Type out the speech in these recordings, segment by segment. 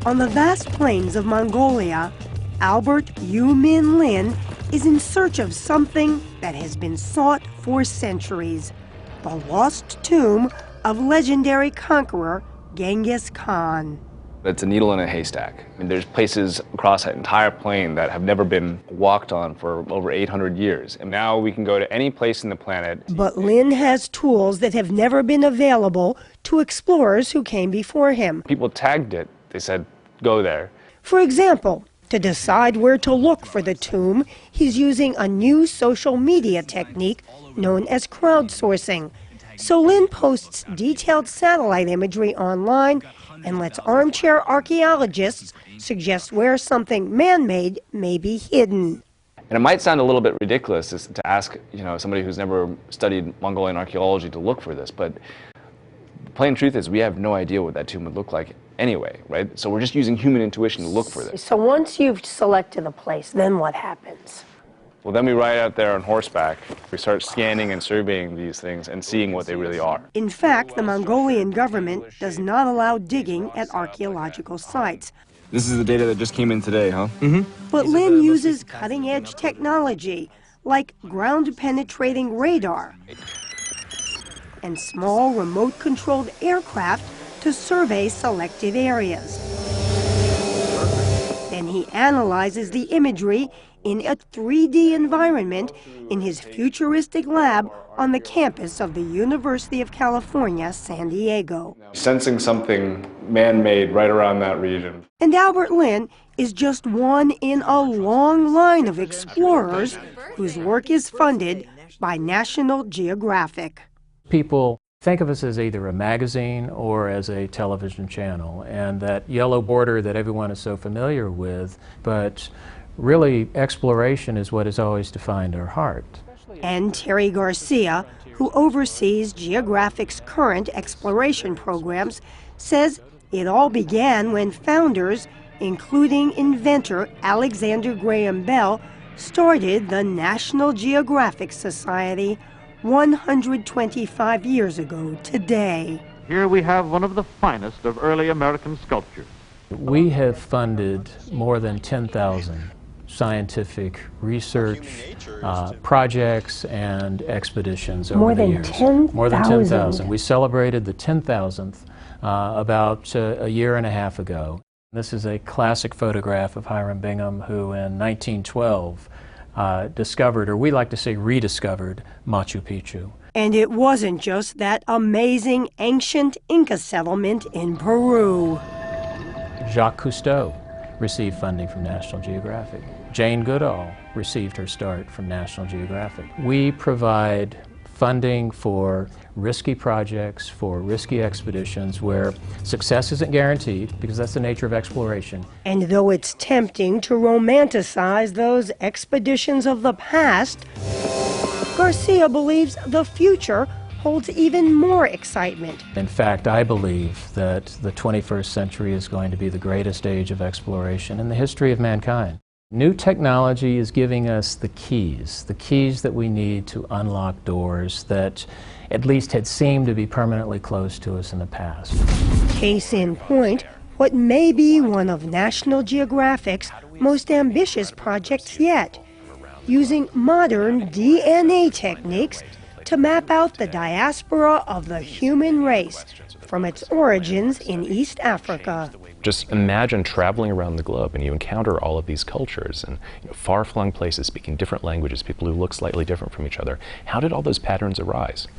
On the vast plains of Mongolia, Albert Yu Min Lin is in search of something that has been sought for centuries, the lost tomb of legendary conqueror Genghis Khan. It's a needle in a haystack. I mean, there's places across that entire plain that have never been walked on for over 800 years. And now we can go to any place in the planet. But Lin has tools that have never been available to explorers who came before him. People tagged it. They said, go there. For example, to decide where to look for the tomb, he's using a new social media technique known as crowdsourcing. So Lin posts detailed satellite imagery online and lets armchair archaeologists suggest where something man-made may be hidden. And it might sound a little bit ridiculous to ask, somebody who's never studied Mongolian archaeology to look for this, but the plain truth is we have no idea what that tomb would look like anyway, right? So we're just using human intuition to look for this. So once you've selected a place, then what happens? Well, then we ride out there on horseback. We start scanning and surveying these things and seeing what they really are. In fact, the Mongolian government does not allow digging at archaeological sites. This is the data that just came in today, huh? Mm-hmm. But Lin uses cutting-edge technology, like ground-penetrating radar and small remote-controlled aircraft to survey selected areas. Then he analyzes the imagery in a 3D environment in his futuristic lab on the campus of the University of California, San Diego. Sensing something man-made right around that region. And Albert Lin is just one in a long line of explorers whose work is funded by National Geographic. People think of us as either a magazine or as a television channel, and that yellow border that everyone is so familiar with, but really, exploration is what has always defined our heart. And Terry Garcia, who oversees Geographic's current exploration programs, says it all began when founders, including inventor Alexander Graham Bell, started the National Geographic Society 125 years ago today. Here we have one of the finest of early American sculptures. We have funded more than 10,000 scientific research projects and expeditions over the years. More than 10,000. We celebrated the 10,000th about a year and a half ago. This is a classic photograph of Hiram Bingham, who in 1912 discovered, or we like to say rediscovered, Machu Picchu. And it wasn't just that amazing ancient Inca settlement in Peru. Jacques Cousteau received funding from National Geographic. Jane Goodall received her start from National Geographic. We provide funding for risky projects, for risky expeditions where success isn't guaranteed, because that's the nature of exploration. And though it's tempting to romanticize those expeditions of the past, Garcia believes the future holds even more excitement. In fact, I believe that the 21st century is going to be the greatest age of exploration in the history of mankind. New technology is giving us the keys that we need to unlock doors that at least had seemed to be permanently closed to us in the past. Case in point, what may be one of National Geographic's most ambitious projects yet, using modern DNA techniques to map out the diaspora of the human race from its origins in East Africa. Just imagine traveling around the globe and you encounter all of these cultures and far-flung places speaking different languages, people who look slightly different from each other. How did all those patterns arise?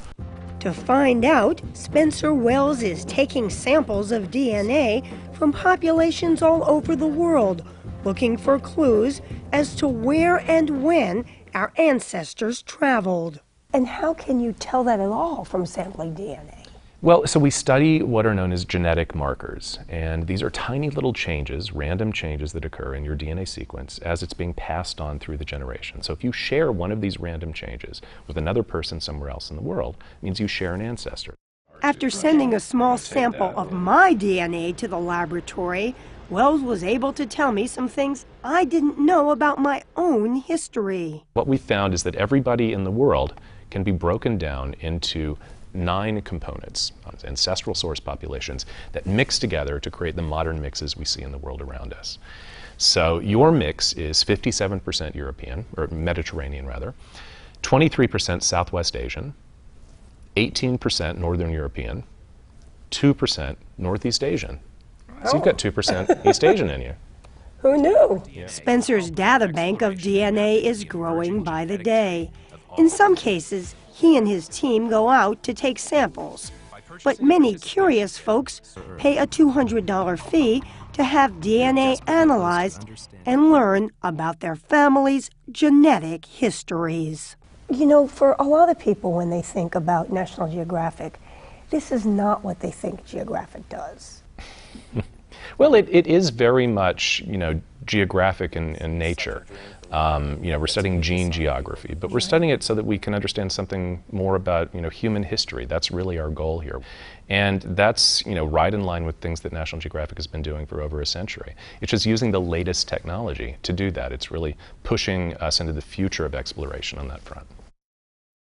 To find out, Spencer Wells is taking samples of DNA from populations all over the world, looking for clues as to where and when our ancestors traveled. And how can you tell that at all from sampling DNA? Well, so we study what are known as genetic markers, and these are tiny little changes, random changes that occur in your DNA sequence as it's being passed on through the generation. So if you share one of these random changes with another person somewhere else in the world, it means you share an ancestor. After sending a small sample of my DNA to the laboratory, Wells was able to tell me some things I didn't know about my own history. What we found is that everybody in the world can be broken down into 9 components, ancestral source populations, that mix together to create the modern mixes we see in the world around us. So your mix is 57% European, or Mediterranean rather, 23% Southwest Asian, 18% Northern European, 2% Northeast Asian. So you've got 2% East Asian in you. Who knew? Spencer's data bank of DNA is growing by the day. In some cases, he and his team go out to take samples. But many curious folks pay a $200 fee to have DNA analyzed and learn about their family's genetic histories. You know, for a lot of people, when they think about National Geographic, this is not what they think Geographic does. Well, it is very much, geographic in nature. We're studying gene geography, but we're studying it so that we can understand something more about, human history. That's really our goal here. And that's, right in line with things that National Geographic has been doing for over a century. It's just using the latest technology to do that. It's really pushing us into the future of exploration on that front.